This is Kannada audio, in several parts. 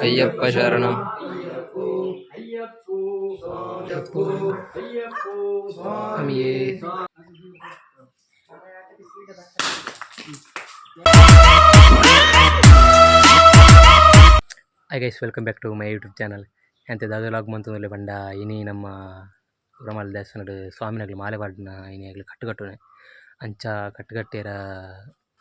ಅಯ್ಯಪ್ಪ ಶರಣಂ ಸ್ವಾಮಿಯೇ. Hi guys, welcome back to my YouTube channel. ಎಂತ ದಾದಲಾಗ್ ಮಂತಂದುಲ್ಲೆ ಬಂಡ ಇನಿ ನಮ್ಮ ಉರಮಲ್ ದೇವಸ್ಥಾನದ ಸ್ವಾಮಿನಗ್ಲು ಮಾಲೆ ಪಾಡ್ನ ಇನಿ ಆಗ್ಲಿ ಕಟ್ಟುನೆ ಅಂಚ ಕಟ್ಟುಕಟ್ಟೆರ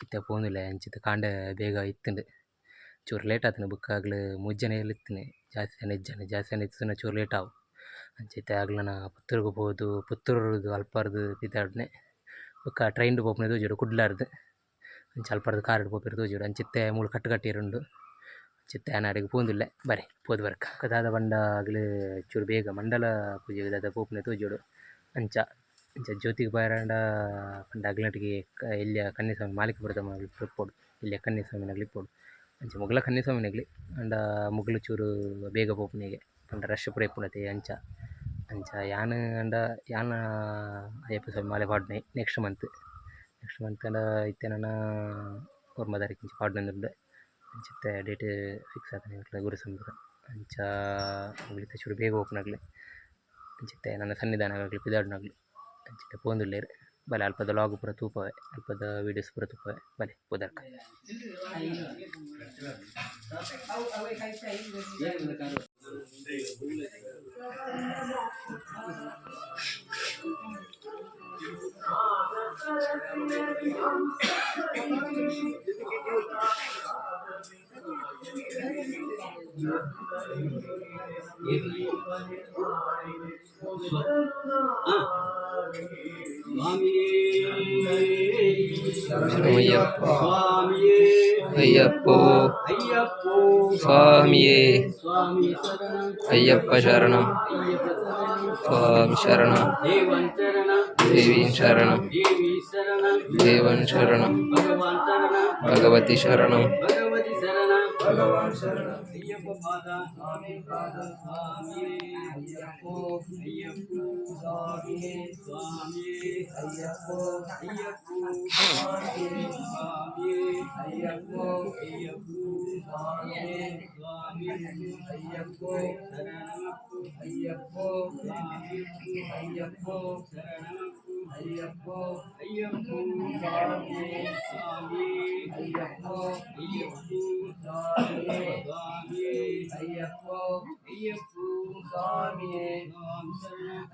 ಇತ್ತೆ ಪೋಂದುಲ್ಲೆ ಅಂಚಿತ್ತು ಕಾಂಡೆ ಬೇಗ ಇತ್ತುಂಡು ಚೂರು ಲೇಟ್ ಆತನು ಬುಕ್ ಆಗ್ಲು ಮುಜ್ಜನೆ ಇತ್ತಿನಿ ಜಾಸ್ತಿ ಇತ್ತು ಚೂರು ಲೇಟ್ ಆವು ಅಂಚಿತ್ತೆ ಆಗ್ಲನ ಪುತ್ತೂರ್ಗೆ ಹೋದು ಪುತ್ತೂರದು ಅಲ್ಪಾರ್ದು ಬಿದ್ದಾಡ್ನೆ ಬುಕ್ಕ ಟ್ರೈನ್ದು ಪೋಪನೆ ತೋಜುಡು ಕುಡ್ಲಾರ್ದು ಅಂಚ ಅಲ್ಪಾರ್ದು ಕಾರ್ ಪೋಪೆರು ತೋಜುಡು ಅಂಚಿತ್ತೆ ಮೂಲು ಕಟ್ಟುಕಟ್ಟೆರುಂಡು ಚಿತ್ತ ಆನಾಡಿಗೆ ಪೋಂದುಲ್ಲೆ ಬರೀ ಪೋದು ಬರ್ಕ ಕದಾದ ಬಂಡ ಆಗ್ಲು ಚೂರು ಬೇಗ ಮಂಡಲ ಪೂಜೆ ದಾದ ಪೋಪನೆ ತೋಜುಡು ಅಂಚ ಜ್ಯೋತಿಗೆ ಬಾಯರಾಂಡ ಪಂಡ ಅಗ್ಲಟಿಗೆ ಇಲ್ಲಿಯ ಕನ್ಯಸ್ವಾಮಿ ಮಾಲಿಕ ಪ್ರಥಮ ಇಪ್ಪೋಡು ಇಲ್ಲಿಯ ಕನ್ಯಸ್ವಾಮಿನಗ್ಲಿ ಇಪ್ಪೋಡು ಅಂಚ ಮುಗ್ಲ ಕನ್ಯಸ್ವಾಮಿನಗ್ಲಿ ಅಂಡ ಮುಗ್ಲು ಚೂರು ಬೇಗ ಪೋಪನೆಗೆ ಪಂಡ ರಶ್ ಪೂರ ಇಪ್ಪುನತೆ ಅಂಚ ಯಾನ ಅಯ್ಯಪ್ಪ ಸ್ವಾಮಿ ಮಾಲೆ ಪಾಡ್ನೆ ನೆಕ್ಸ್ಟ್ ಮಂತ್ ಅಂಡ ಇತ್ತೆ ನನ್ನ 1 ತಾರೀಕು ಪಾಡ್ನಂದುಂಡು ಅಂಚಿತ್ತೆ ಡೇಟ್ ಫಿಕ್ಸ್ ಆತನೆ ಗುರು ಸಂಬರ ಅಂಚ ಮುಗಿಲಿತ್ತೆ ಚೂರು ಬೇಗ ಓಪನ್ ಆಗಲಿ ಅಂಚಿತ್ತೆ ನನ್ನ ಸನ್ನಿಧಾನ ಆಗಲಿ ಪಿದಾಡ್ನಾಗಲಿ ಅಂಚಿತ್ತೆ ಪೋಂದುಲ್ಲೇರು ಬಲೆ ಅಲ್ಪದ ಲಾಗ್ ಪೂರ ತೂಪವೆ ಅಲ್ಪದ ವೀಡಿಯೋಸ್ ಪೂರ ತೂಪವೆ ಬಲೆ ಪೋದರ್ಕ ಅಯ್ಯಪ್ಪೋ ಸ್ವಾಮಿಯೇ ಅಯ್ಯಪ್ಪ ಶರಣಂ ಸ್ವಾಮಿ ಶರಣಂ ದೇವಿ ಶರಣಂ ದೇವನ್ ಶರಣಂ ಭಗವತಿ ಶರಣಂ ಅಯ್ಯಪ್ಪ ಪಾದ ಸ್ವಾಮಿ ಪಾದ ಸ್ವಾಮಿಯೇ ಅಯ್ಯಪ್ಪೋ ಅಯ್ಯಪ್ಪೋ ಸ್ವಾಮಿಯೇ ಸ್ವಾಮಿಯೇ ಅಯ್ಯಪ್ಪೋ ಅಯ್ಯಪ್ಪೋ ಸ್ವಾಮಿಯೇ ಸ್ವಾಮಿಯೇ ಅಯ್ಯಪ್ಪೋ ಅಯ್ಯಪ್ಪೋ ಸ್ವಾಮಿಯೇ ಸ್ವಾಮಿಯೇ ಅಯ್ಯಪ್ಪೋ ಶರಣಮಪ್ಪೋ ಅಯ್ಯಪ್ಪೋ ಸ್ವಾಮಿಯೇ ಅಯ್ಯಪ್ಪೋ ಶರಣಮಪ್ಪೋ ಅಯ್ಯಪ್ಪೋ ಅಯ್ಯಪ್ಪೋ ಸ್ವಾಮಿಯೇ ಸ್ವಾಮಿಯೇ ಅಯ್ಯಪ್ಪೋ ಅಯ್ಯಪ್ಪೋ ಸ್ವಾಮಿಯೇ ಸ್ವಾಮಿಯೇ ಅಯ್ಯಪ್ಪೋ ಅಯ್ಯಪ್ಪೋ ಸ್ವಾಮಿಯೇ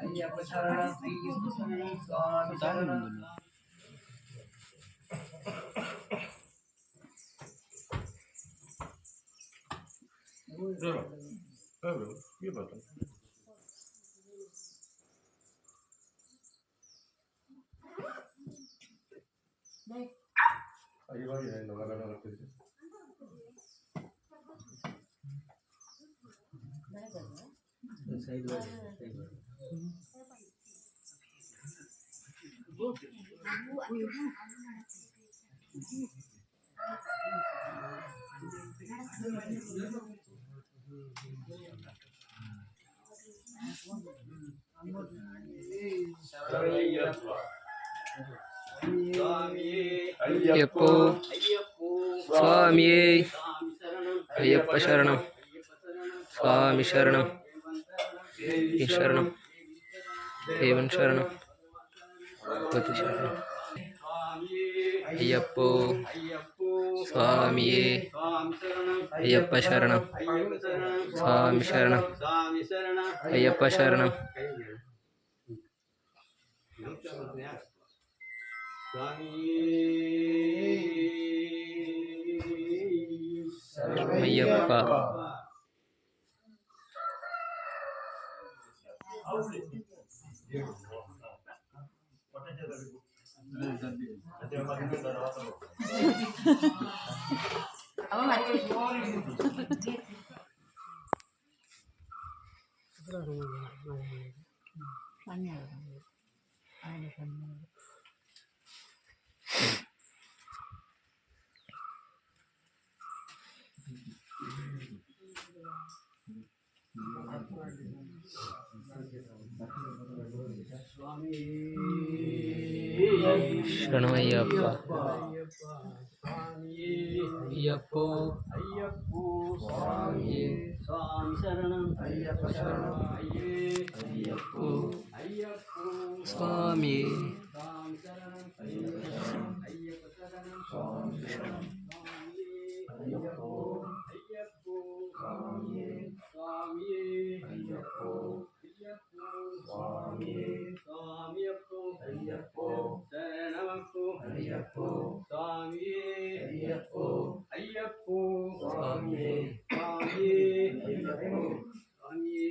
ಅಯ್ಯಪ್ಪ ಶರಣ ಅಯ್ಯಪ್ಪ ಶರಣ ಸ್ವಾಮಿ ಶರಣ ಅಯ್ಯಪ್ಪೋ ಸ್ವಾಮಿಯೇ ಅಯ್ಯಪ್ಪ ಶರಣಂ ಸ್ವಾಮಿ ಶರಣಂ ಶರಣಂ ದೇವನ್ ಶರಣಂ ಭಗವತಿ ಶರಣಂ ಅಯ್ಯಪ್ಪೋ ಸ್ವಾಮಿಯೇ ಅಯ್ಯಪ್ಪ ಶರಣಂ ಸ್ವಾಮಿ ಶರಣಂ ಅಯ್ಯಪ್ಪ ಶರಣಂ ಅಯ್ಯಪ್ಪ ಶರಣಮಯ್ಯಪ್ಪ ಅಯ್ಯಪ್ಪೋ ಅಯ್ಯಪ್ಪೋ ಸ್ವಾಮಿಯೇ ಸ್ವಾಮಿ ಶರಣಂ ಅಯ್ಯಪ್ಪ ಶರಣಂ ಅಯ್ಯಪ್ಪೋ ಅಯ್ಯಪ್ಪೋ ಸ್ವಾಮಿಯೇ ಸ್ವಾಮಿ ಶರಣಂ ಅಯ್ಯಪ್ಪ ಶರಣಂ ಸ್ವಾಮಿ ಶರಣಂ ಅಯ್ಯಪ್ಪೋ ಅಯ್ಯಪ್ಪೋ ಸ್ವಾಮಿಯೇ ಸ್ವಾಮಿಯೇ ಅಯ್ಯಪ್ಪೋ ಅಯ್ಯಪ್ಪೋ ಸ್ವಾಮಿಯೇ ಸ್ವಾಮಿಯಪ್ಪೋ ಅಯ್ಯಪ್ಪೋ ಶರಣಮಪ್ಪೋ ಅಯ್ಯಪ್ಪೋ ಸ್ವಾಮಿಯೇ ಅಯ್ಯಪ್ಪೋ ಅಯ್ಯಪ್ಪೋ ಸ್ವಾಮಿಯೇ ಸ್ವಾಮಿಯೇ ಅಯ್ಯಪ್ಪೋ ಸ್ವಾಮಿಯೇ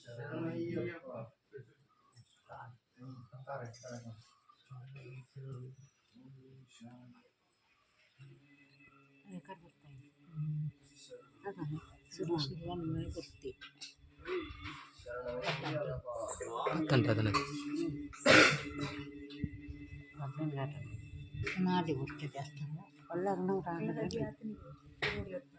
ಶರಣಮಯ್ಯಪ್ಪ నాది ఉడికి చేస్తాను వాళ్ళను రాండి ಶರಣಮಯ್ಯಪ್ಪ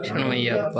ಶರಣಮಯ್ಯಪ್ಪ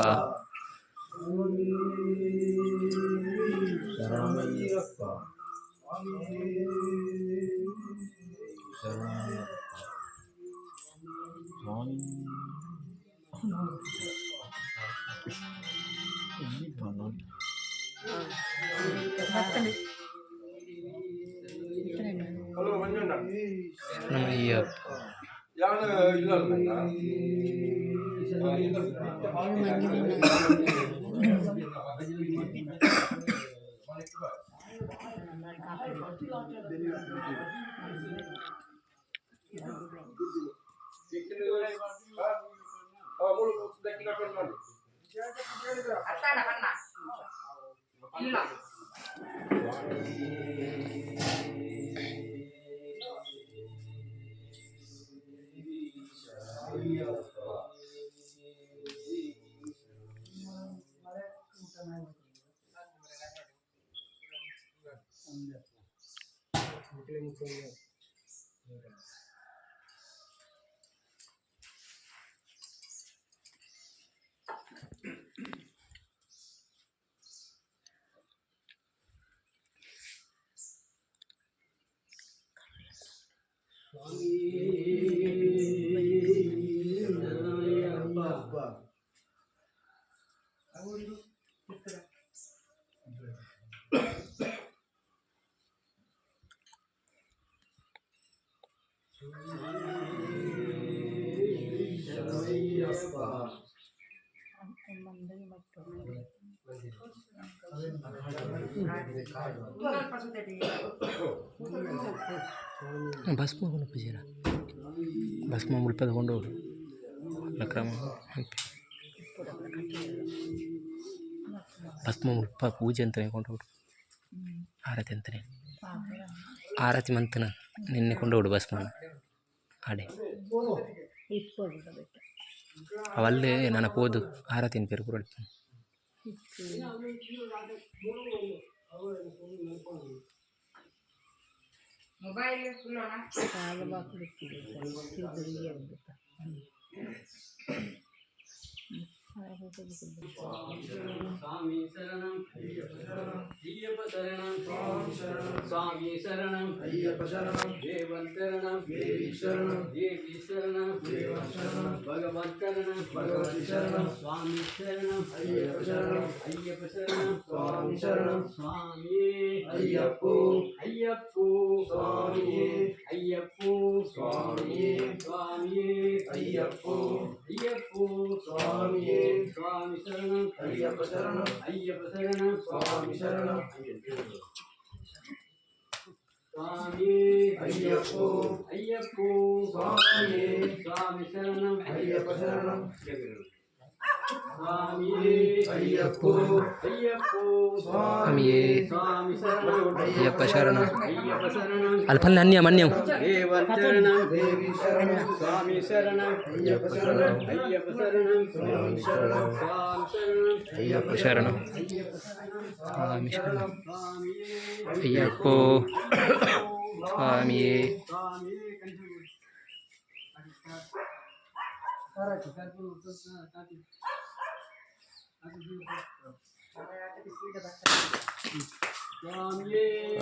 ಭಸ್ಮ ಪೂಜೆರ ಭಸ್ಮ ಮುಲ್ಪ ತಗೊಂಡು ಕ್ರಮ ಭಸ್ಮ ಮುಲ್ಪ ಪೂಜೆ ಅಂತಲೇ ಕೊಂಡೋಡು ಆರತಿ ಅಂತಲೇ ಆರತಿ ಮಂತನ ನಿನ್ನೆ ಕೊಂಡೋಡು ಭಸ್ಮನ ಆಡೆ ಅವಲ್ಲೇ ನನ್ನ ಪೋದು ಆರತಿನ ಪೇರು ಕೂಡ ಸ್ವಾಮಿ ಶರಣಂ ಅಯ್ಯಪ್ಪ ಶರಣಂ ಸ್ವಾಮಿ ಶರಣಂ ಅಯ್ಯಪ್ಪ ಶರಣಂ ದೇವನ್ ಶರಣಂ ದೇವಿ ಶರಣಂ ದೇವಿ ಶರಣಂ ದೇವ ಶರಣಂ ಭಗವತ್ ಶರಣಂ ಭಗವತಿ ಶರಣಂ ಸ್ವಾಮಿ ಶರಣಂ ಅಯ್ಯಪ್ಪ ಶರಣಂ ಅಯ್ಯಪ್ಪ ಶರಣಂ ಸ್ವಾಮಿ ಶರಣಂ ಸ್ವಾಮಿಯೇ ಅಯ್ಯಪ್ಪೋ ಅಯ್ಯಪ್ಪೋ ಸ್ವಾಮಿಯೇ ಅಯ್ಯಪ್ಪೋ ಸ್ವಾಮಿಯೇ ಸ್ವಾಮಿಯೇ ಅಯ್ಯಪ್ಪೋ ಅಯ್ಯಪ್ಪೋ ಸ್ವಾಮಿಯೇ ಸ್ವಾಮಿ ಶರಣಂ ಅಯ್ಯಪ್ಪ ಶರಣಂ ಅಯ್ಯಪ್ಪ ಶರಣಂ ಸ್ವಾಮಿ ಶರಣಂ ಸ್ವಾಮಿಯೇ ಅಯ್ಯಪ್ಪೋ ಅಯ್ಯಪ್ಪೋ ಸ್ವಾಮಿಯೇ ಸ್ವಾಮಿ ಶರಣಂ ಅಯ್ಯಪ್ಪ ಶರಣಂ சுவாமியே ஐயப்போ ஐயப்போ சுவாமியே சுவாமி சரணம் ஐயப்ப சரணம் ஐயப்ப சரணம் అల్పల్ని అన్యం అన్యం தேவன் சரணம் தேவி சரணம் சுவாமி சரணம் ஐயப்ப சரணம் ஐயப்ப சரணம் சுவாமி சரணம் சுவாமி சரணம் అయ్యప్ప శరణం స్వామి శరణం అయ్యప్పో స్వామియే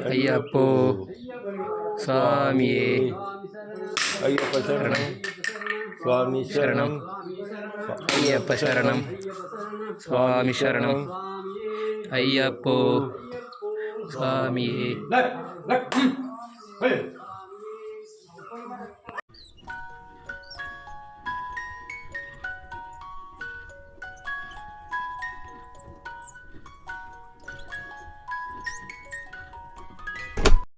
అయ్యప్పో స్వామియే అయ్యప్ప శరణం స్వామి శరణం అయ్యప్ప శరణం స్వామి శరణం అయ్యప్పో స్వామియే